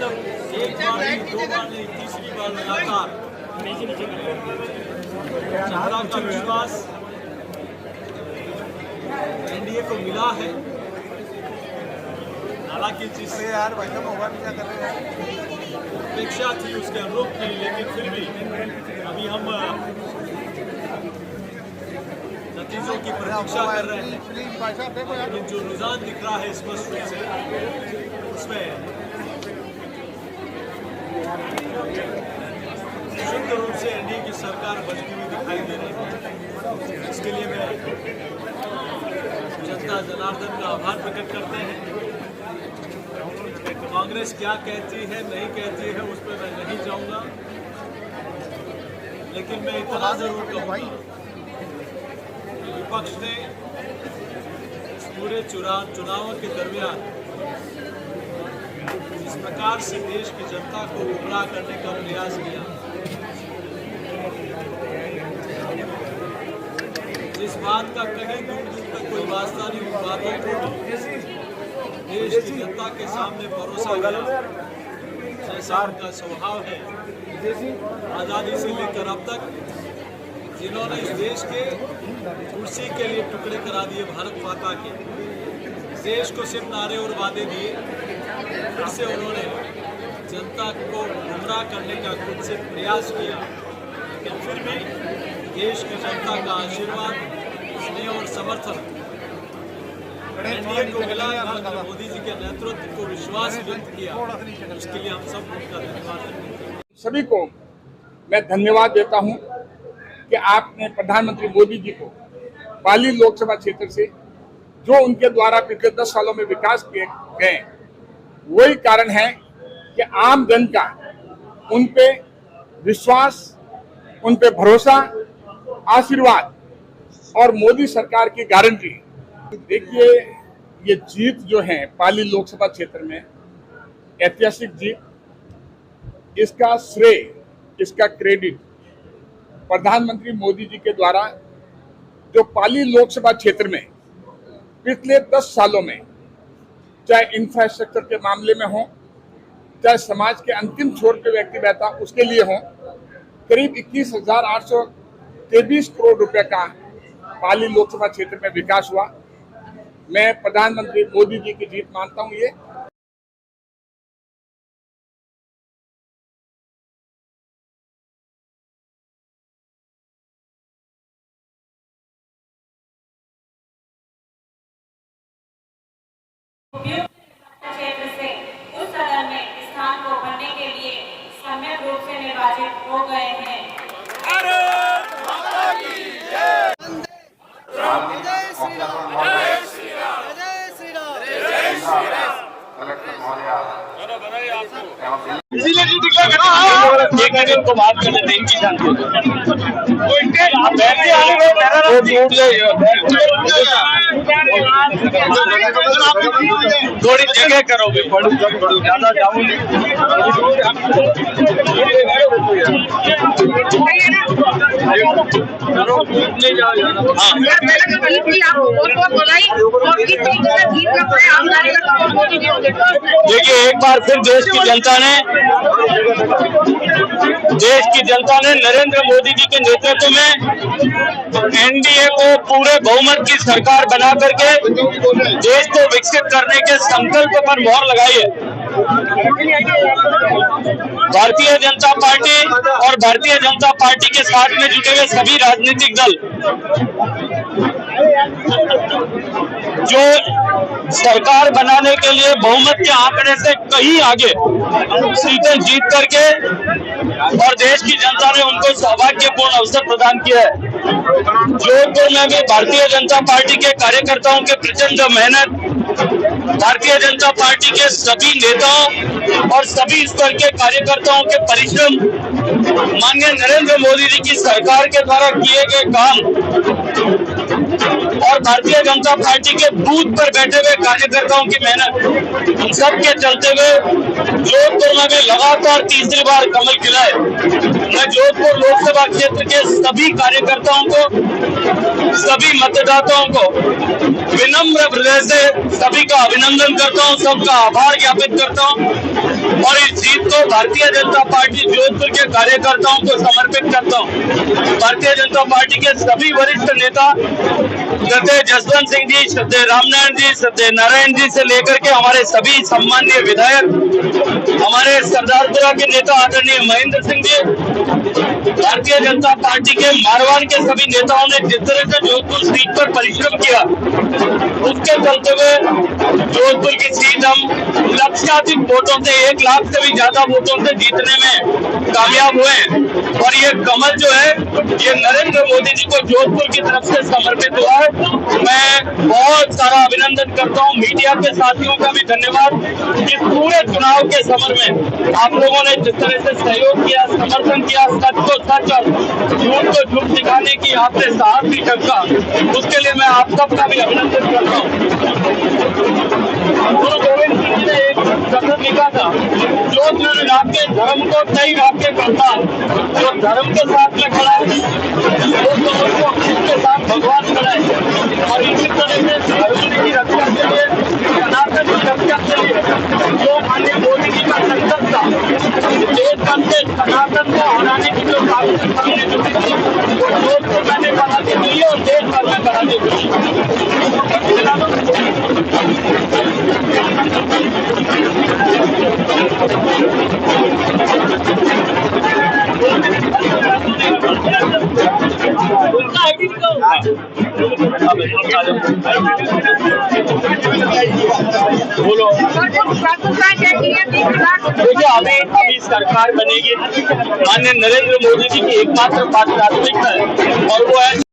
एक बार नहीं, दो बार नहीं, तीसरी बार लगातार जनता का विश्वास एनडीए को मिला है। हालांकि जिस अपेक्षा थी उसके अनुरूप नहीं, लेकिन फिर भी अभी हम नतीजों की प्रतीक्षा कर रहे हैं। लेकिन जो रुझान दिख रहा है स्पष्ट रूप से, उसमें शुद्ध रूप से एनडीए की सरकार बचती हुई दिखाई दे रही है। इसके लिए मैं जनता जनार्दन का आभार प्रकट करते हैं। कांग्रेस क्या कहती है नहीं कहती है उस पर मैं नहीं जाऊंगा, लेकिन मैं इतना जरूर कहूंगा कि विपक्ष ने इस पूरे चुनावों के दरमियान जिस प्रकार से देश की जनता को गुमराह करने का प्रयास किया, जिस बात का कहीं दूर दूर तक कोई वास्ता नहीं, उन बातों को देश की जनता के सामने परोसा गया। जैसा उनका स्वभाव है, आज़ादी से लेकर अब तक जिन्होंने इस देश के कुर्सी के लिए टुकड़े करा दिए भारत माता के, देश को सिर्फ नारे और वादे दिए, फिर से उन्होंने जनता को गुमराह करने का खुद से प्रयास किया। लेकिन फिर भी देश की जनता का आशीर्वाद, स्नेह और समर्थन एनडीए को मिला। नरेंद्र मोदी जी के नेतृत्व को विश्वास व्यक्त किया, उसके लिए हम सब उनका धन्यवाद करते हैं। सभी को मैं धन्यवाद देता हूं कि आपने प्रधानमंत्री मोदी जी को पाली लोकसभा क्षेत्र से जो उनके द्वारा पिछले 10 सालों में विकास किए गए, वही कारण है कि आम जन का उन पे विश्वास, उन पे भरोसा, आशीर्वाद और मोदी सरकार की गारंटी। देखिए, ये जीत जो है पाली लोकसभा क्षेत्र में, ऐतिहासिक जीत, इसका श्रेय, इसका क्रेडिट प्रधानमंत्री मोदी जी के द्वारा जो पाली लोकसभा क्षेत्र में पिछले 10 सालों में, चाहे इंफ्रास्ट्रक्चर के मामले में हो, चाहे समाज के अंतिम छोर पे व्यक्ति बैठा उसके लिए हो, करीब 21,823 करोड़ रुपए का पाली लोकसभा क्षेत्र में विकास हुआ। मैं प्रधानमंत्री मोदी जी की जीत मानता हूं। ये क्षेत्र से उस सदन में स्थान को भरने के लिए सम्यक रूप से निर्वाचित हो गए हैं। को बात करने देंगे थोड़ी जगह करोगे, ज्यादा जाऊंगी। देखिए, एक बार फिर देश की जनता ने नरेंद्र मोदी जी के नेतृत्व में एनडीए को पूरे बहुमत की सरकार बना करके देश को विकसित करने के संकल्प पर मोहर लगाई है। भारतीय जनता पार्टी और भारतीय जनता पार्टी के साथ में जुटे हुए सभी राजनीतिक दल जो सरकार बनाने के लिए बहुमत के आंकड़े से कहीं आगे सीटें जीत करके और देश की जनता ने उनको सौभाग्यपूर्ण अवसर प्रदान किया है। जोधपुर में भी भारतीय जनता पार्टी के कार्यकर्ताओं के प्रचंड मेहनत, भारतीय जनता पार्टी के सभी नेताओं और सभी स्तर के कार्यकर्ताओं के परिश्रम, माननीय नरेंद्र मोदी जी की सरकार के द्वारा किए गए काम और भारतीय जनता पार्टी के बूथ पर बैठे हुए कार्यकर्ताओं की मेहनत सबके चलते हुए जोधपुर में भी लगातार तीसरी बार कमल खिला है। मैं जोधपुर लोकसभा क्षेत्र के सभी कार्यकर्ताओं को, सभी मतदाताओं को विनम्र हृदय से सभी का अभिनंदन करता हूं, सबका आभार ज्ञापित करता हूं और इस जीत को भारतीय जनता पार्टी जोधपुर के कार्यकर्ताओं को समर्पित करता हूं। भारतीय जनता पार्टी के सभी वरिष्ठ नेता श्रद्धेय जसवंत सिंह जी, श्रद्धेय रामनारायण जी, श्रद्धेय नारायण जी से लेकर के हमारे सभी सम्मानीय विधायक, हमारे सरदारपुरा के नेता आदरणीय महेंद्र सिंह जी, भारतीय जनता पार्टी के मारवाड़ के सभी नेताओं ने जिस तरह से जोधपुर सीट पर परिश्रम किया, उसके चलते हुए जोधपुर की सीट हम लक्षाधिक वोटों से, 1 लाख से भी ज्यादा वोटों से जीतने में कामयाब हुए। और ये कमल जो है ये नरेंद्र मोदी जी को जोधपुर की तरफ से समर्पित हुआ है। मैं बहुत सारा अभिनंदन करता हूँ, मीडिया के साथियों का भी धन्यवाद कि पूरे चुनाव के समर में आप लोगों ने जिस तरह से सहयोग किया, समर्थन किया, सच को सच और झूठ को झूठ दिखाने की आपने साहस की टक्का, उसके लिए मैं आप सबका भी अभिनंदन करता हूँ। गुरु गोविंद सिंह जी ने एक कथन लिखा था, जो धर्म आपके धर्म को तय आपके करता, जो धर्म के साथ में खड़ा है वो उसके साथ भगवान खड़ा है। और इसी तरह से धर्म की रक्षा के लिए, सनातन की रक्षा के लिए जो माननीय मोदी जी का संकल्प था, देश भर से सनातन को हराने की जो कांग्रेस हमने जुटी थी वो जोधपुर मैंने बना दी गई और देश भर में बना दी बोलो। देखिए अभी सरकार बनेगी, माननीय नरेंद्र मोदी जी की एकमात्र प्राथमिकता है और वो है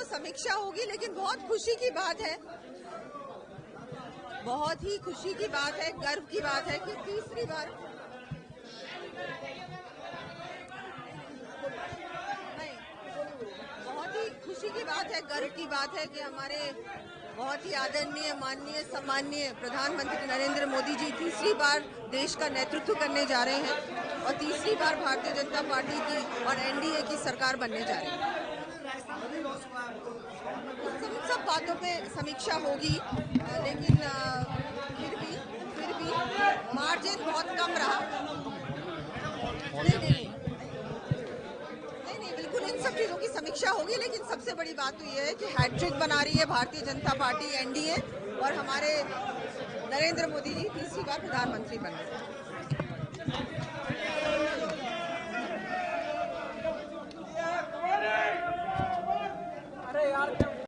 समीक्षा होगी, लेकिन बहुत खुशी की बात है, बहुत ही खुशी की बात है, गर्व की बात है कि तीसरी बार बहुत ही खुशी की बात है, गर्व की बात है कि हमारे बहुत ही आदरणीय, माननीय, सम्माननीय प्रधानमंत्री नरेंद्र मोदी जी तीसरी बार देश का नेतृत्व करने जा रहे हैं और तीसरी बार भारतीय जनता पार्टी की और एनडीए की सरकार बनने जा रही है। सब बातों पे समीक्षा होगी, लेकिन फिर भी मार्जिन बहुत कम रहा। नहीं, बिल्कुल इन सब चीज़ों की समीक्षा होगी, लेकिन सबसे बड़ी बात तो ये है कि हैट्रिक बना रही है भारतीय जनता पार्टी, एनडीए और हमारे नरेंद्र मोदी जी तीसरी बार प्रधानमंत्री बन गए।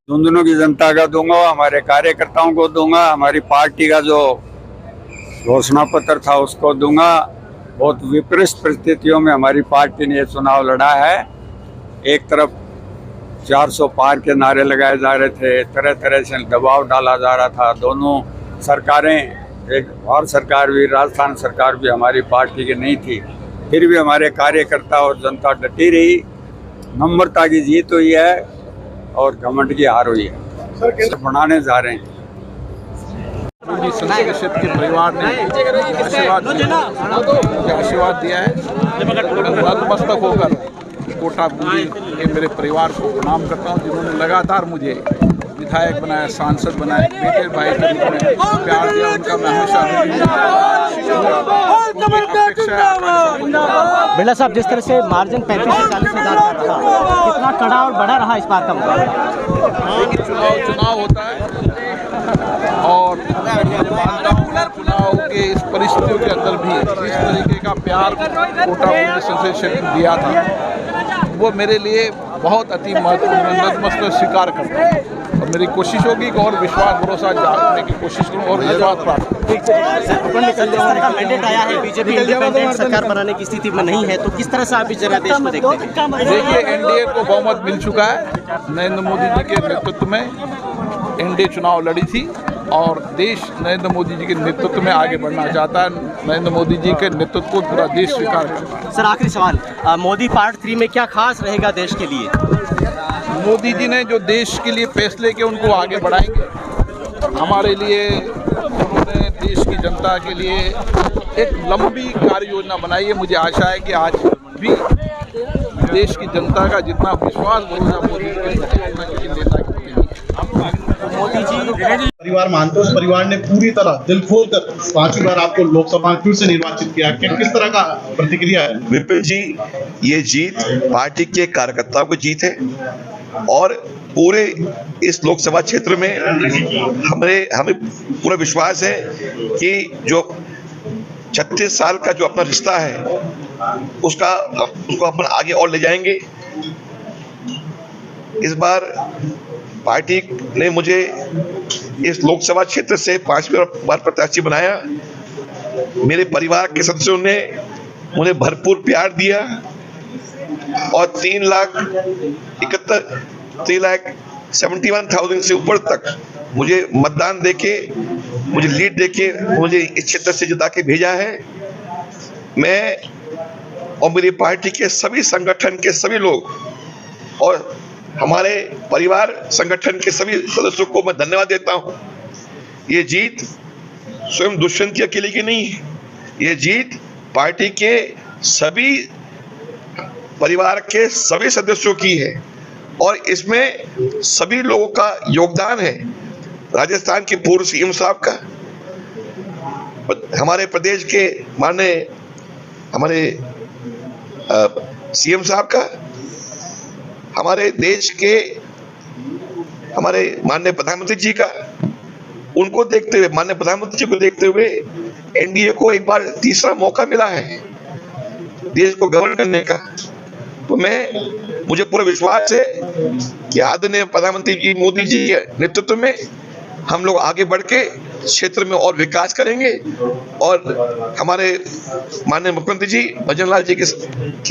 झुंझुनू की जनता का दूंगा, हमारे कार्यकर्ताओं को दूंगा, हमारी पार्टी का जो घोषणा पत्र था उसको दूंगा। बहुत विपरीत परिस्थितियों में हमारी पार्टी ने ये चुनाव लड़ा है। एक तरफ 400 पार के नारे लगाए जा रहे थे, तरह तरह से दबाव डाला जा रहा था। दोनों सरकारें, एक भारत सरकार भी, राजस्थान सरकार भी हमारी पार्टी की नहीं थी, फिर भी हमारे कार्यकर्ता और जनता डटी रही। नम्रता की जीत हुई है और घमंड की हार हुई है। बनाने जा रहे हैं। संसदीय क्षेत्र के परिवार ने आशीर्वाद दिया है। नतमस्तक होकर कोटा बूंदी के मेरे परिवार को प्रणाम करता हूँ, जिन्होंने लगातार मुझे विधायक बनाया, सांसद बनाए, बेटे भाई के रूप में प्यार दिया। उनका मैं हमेशा बिरला साहब, जिस तरह से मार्जिन 35 से 40 हजार का रहा, कितना कड़ा और बड़ा रहा इस बार का मुकाबला? चुनाव होता है और चुनाव के इस परिस्थितियों के अंदर भी जिस तरीके का प्यार कोटा बूंदी संसदीय क्षेत्र दिया था, वो मेरे लिए बहुत अति महत्वपूर्ण। नतमस्तक स्वीकार करता हूँ और मेरी कोशिश होगी कि और विश्वास भरोसा जानने की कोशिश करूँ और विश्वास प्राप्त। मैंडेट आया है, बीजेपी इंडिपेंडेंट सरकार बनाने की स्थिति में नहीं है, तो किस तरह से आप इस जगह देश को देखते हैं? देखिए, एनडीए को बहुमत मिल चुका है। नरेंद्र मोदी जी के नेतृत्व में एनडीए चुनाव लड़ी थी और देश नरेंद्र मोदी जी के नेतृत्व में आगे बढ़ना चाहता है। नरेंद्र मोदी जी के नेतृत्व को पूरा देश स्वीकार करता है। सर, आखिरी सवाल, मोदी पार्ट 3 में क्या खास रहेगा देश के लिए? मोदी जी ने जो देश के लिए फैसले किए उनको आगे बढ़ाएंगे। हमारे लिए उन्होंने देश की जनता के लिए एक लंबी कार्य योजना बनाई है। मुझे आशा है कि आज भी देश की जनता का जितना विश्वास भरोसा मोदी जी के नेता के लिए मोदी जी परिवार मानते हैं, उस परिवार ने पूरी तरह दिल खोल कर 5वीं बार आपको लोकसभा में फिर से निर्वाचित किया। किस तरह का प्रतिक्रिया है? विपिन जी, ये जीत पार्टी के कार्यकर्ताओं की जीत है और पूरे इस लोकसभा क्षेत्र में हमें पूरा विश्वास है कि जो 36 साल का जो अपना रिश्ता है उसको अपन आगे और ले जाएंगे। इस बार पार्टी ने मुझे इस लोकसभा क्षेत्र से 5वीं बार प्रत्याशी बनाया। मेरे परिवार के सदस्यों ने मुझे भरपूर प्यार दिया और 3,71,000 से ऊपर तक मुझे मतदान देके, मुझे लीड देके मुझे इस क्षेत्र से जिता के भेजा है। मैं और मेरी पार्टी के सभी संगठन के सभी लोग और हमारे परिवार संगठन के सभी सदस्यों को मैं धन्यवाद देता हूं। ये जीत स्वयं दुष्यंत की अकेले की नहीं है, ये जीत पार्टी के सभी परिवार के सभी सदस्यों की है और इसमें सभी लोगों का योगदान है। राजस्थान के पूर्व सीएम साहब का, हमारे प्रदेश के माननीय हमारे सीएम साहब का, हमारे देश के हमारे माननीय प्रधानमंत्री जी का। उनको देखते हुए, माननीय प्रधानमंत्री जी को देखते हुए एनडीए को एक बार तीसरा मौका मिला है देश को गवर्न करने का। तो मुझे पूरा विश्वास है कि आदरणीय प्रधानमंत्री जी मोदी जी के नेतृत्व में हम लोग आगे बढ़ के क्षेत्र में और विकास करेंगे और हमारे माननीय मुख्यमंत्री जी भजन लाल जी के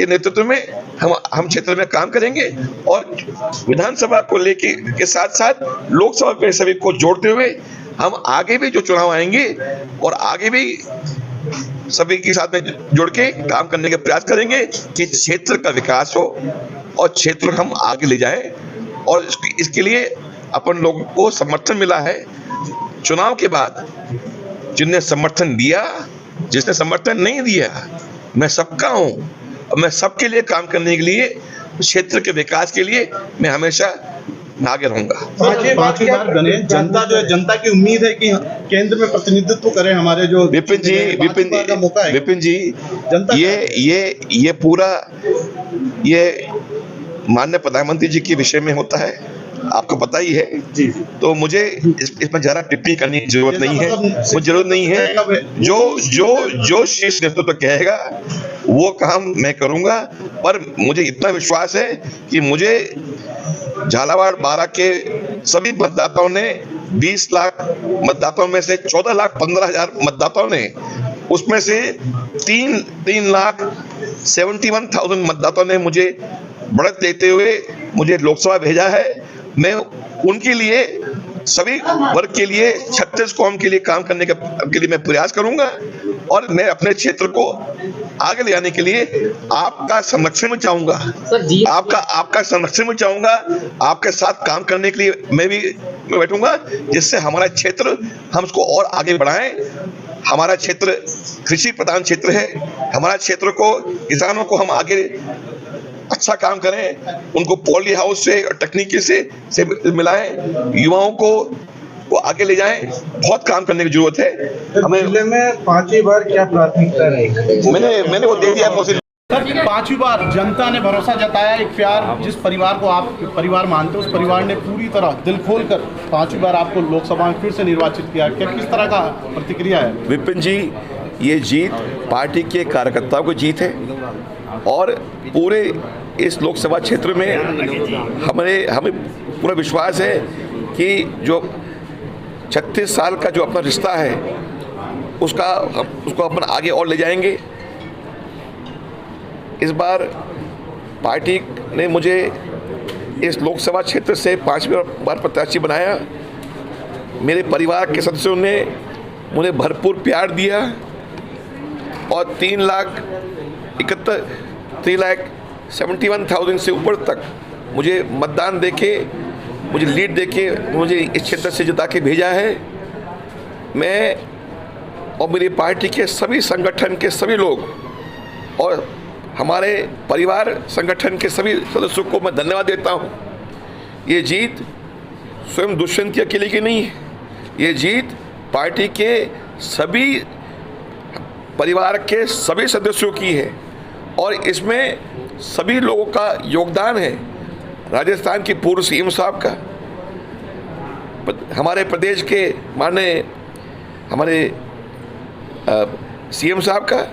नेतृत्व में हम क्षेत्र में काम करेंगे और विधानसभा को लेके के साथ साथ लोकसभा के सभी को जोड़ते हुए हम आगे भी जो चुनाव आएंगे और आगे भी सभी के साथ में जुड़ के काम करने के प्रयास करेंगे कि क्षेत्र का विकास हो और क्षेत्र को हम आगे ले जाएं। और इसके लिए अपन लोगों को समर्थन मिला है। चुनाव के बाद जिसने समर्थन दिया, जिसने समर्थन नहीं दिया, मैं सबका हूं और मैं सबके लिए काम करने के लिए, क्षेत्र के विकास के लिए मैं हमेशा आगे रहूंगा। 5वीं बार बने, जनता जो है, जनता की उम्मीद है कि केंद्र में प्रतिनिधित्व करें हमारे जो विपिन जी जनता ये पूरा ये माननीय प्रधानमंत्री जी के विषय में होता है आपको पता ही है जी। तो मुझे इसमें ज़्यादा टिप्पणी करने की जरूरत नहीं है, मुझे जरूरत नहीं है। जो शीर्ष नेतृत्व कहेगा वो काम मैं करूंगा, पर मुझे इतना विश्वास है कि मुझे झालावाड़ बारा के सभी मतदाताओं ने 20 लाख मतदाताओं में से 14,15,000 मतदाताओं ने, उसमें से 3,71,000 मतदाताओं ने मुझे बढ़त देते हुए मुझे लोकसभा भेजा है। मैं उनके लिए, सभी वर्ग के लिए, 36 कौम के लिए काम करने के लिए मैं प्रयास करूंगा और मैं अपने क्षेत्र को आगे ले जाने के लिए आपका संरक्षण में चाहूंगा, आपका संरक्षण में चाहूंगा, आपके साथ काम करने के लिए मैं बैठूंगा, जिससे हमारा क्षेत्र हम उसको और आगे बढ़ाएं। हमारा क्षेत्र कृषि प्रधान क्षेत्र है, हमारा क्षेत्र को, किसानों को हम आगे अच्छा काम करें, उनको पॉली हाउस से तकनीकी से मिलाएं, युवाओं को आगे ले जाएं। बहुत काम करने की जरूरत है हमें। जिले में 5वीं बार क्या प्राथमिकता रहेगी? मैंने वो दे दिया। सर, 5वीं बार जनता ने भरोसा जताया, एक प्यार, जिस परिवार को आप परिवार मानते हो उस परिवार ने पूरी तरह दिल खोल कर 5वीं बार आपको लोकसभा में फिर से निर्वाचित किया। क्या किस तरह का प्रतिक्रिया है? विपिन जी, ये जीत पार्टी के कार्यकर्ताओं की जीत है और पूरे इस लोकसभा क्षेत्र में हमें पूरा विश्वास है कि जो 36 साल का जो अपना रिश्ता है उसको अपन आगे और ले जाएंगे। इस बार पार्टी ने मुझे इस लोकसभा क्षेत्र से 5वीं बार प्रत्याशी बनाया। मेरे परिवार के सदस्यों ने मुझे भरपूर प्यार दिया और 3,71,000 से ऊपर तक मुझे मतदान देके, मुझे लीड देके मुझे इस क्षेत्र से जिता के भेजा है। मैं और मेरी पार्टी के सभी संगठन के सभी लोग और हमारे परिवार संगठन के सभी सदस्यों को मैं धन्यवाद देता हूँ। ये जीत स्वयं दुष्यंत अकेले की नहीं है, ये जीत पार्टी के सभी परिवार के सभी सदस्यों की है और इसमें सभी लोगों का योगदान है। राजस्थान के पूर्व सीएम साहब का, हमारे प्रदेश के माननीय हमारे सीएम साहब का,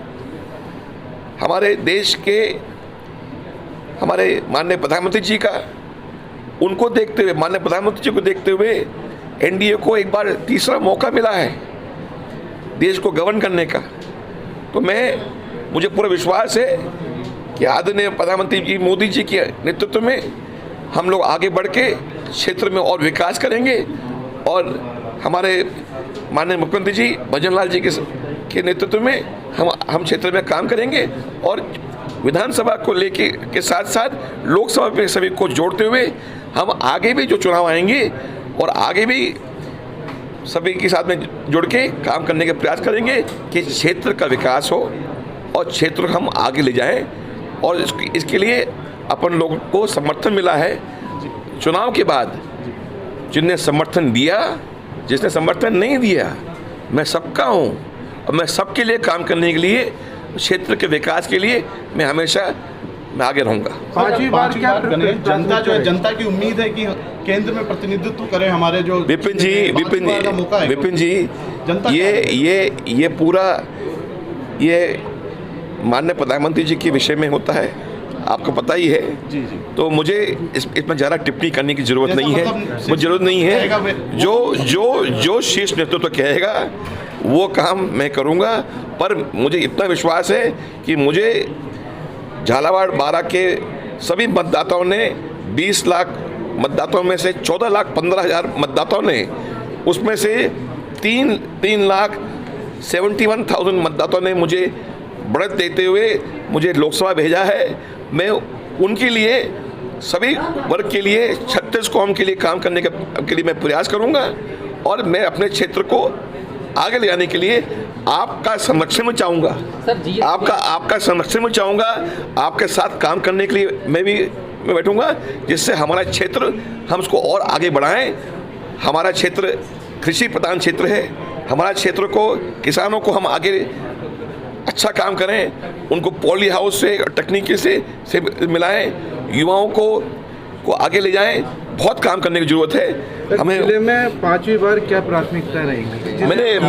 हमारे देश के हमारे माननीय प्रधानमंत्री जी का, उनको देखते हुए, माननीय प्रधानमंत्री जी को देखते हुए एनडीए को एक बार तीसरा मौका मिला है देश को गवर्न करने का। तो मुझे पूरा विश्वास है कि आदरणीय प्रधानमंत्री जी मोदी जी के नेतृत्व में हम लोग आगे बढ़ के क्षेत्र में और विकास करेंगे और हमारे माननीय मुख्यमंत्री जी भजन लाल जी के नेतृत्व में हम क्षेत्र में काम करेंगे और विधानसभा को लेके के साथ साथ लोकसभा में सभी को जोड़ते हुए हम आगे भी जो चुनाव आएंगे और आगे भी सभी के साथ में जुड़ के काम करने के प्रयास करेंगे कि क्षेत्र का विकास हो और क्षेत्र को हम आगे ले जाएं। और इसके लिए अपन लोगों को समर्थन मिला है। चुनाव के बाद जिसने समर्थन दिया, जिसने समर्थन नहीं दिया, मैं सबका हूँ और मैं सबके लिए काम करने के लिए, क्षेत्र के विकास के लिए मैं हमेशा आगे रहूँगा। 5वीं बार क्या जनता जो है, जनता की उम्मीद है कि केंद्र में प्रतिनिधित्व करें हमारे जो विपिन जी, ये पूरा ये माननीय प्रधानमंत्री जी के विषय में होता है, आपको पता ही है। जी। तो मुझे इसमें ज़्यादा टिप्पणी करने की जरूरत नहीं है, मुझे जरूरत नहीं है। जो शीर्ष नेतृत्व कहेगा वो काम मैं करूँगा, पर मुझे इतना विश्वास है कि मुझे झालावाड़ बारा के सभी मतदाताओं ने, 20 लाख मतदाताओं में से 14,15,000 मतदाताओं ने, उसमें से 3,71,000 मतदाताओं ने मुझे बढ़त देते हुए मुझे लोकसभा भेजा है। मैं उनके लिए, सभी वर्ग के लिए, 36 कौम के लिए काम करने के लिए मैं प्रयास करूंगा और मैं अपने क्षेत्र को आगे ले जाने के लिए आपका संरक्षण में चाहूँगा, आपका संरक्षण में चाहूँगा, आपके साथ काम करने के लिए मैं बैठूँगा, जिससे हमारा क्षेत्र हम उसको और आगे बढ़ाएं। हमारा क्षेत्र कृषि प्रधान क्षेत्र है, हमारा क्षेत्र को, किसानों को हम आगे अच्छा काम करें, उनको पॉली हाउस से तकनीकी से मिलाएं, युवाओं को आगे ले जाएं। बहुत काम करने की जरूरत है हमें। जिले में 5वीं बार क्या प्राथमिकता रहेगी? मैंने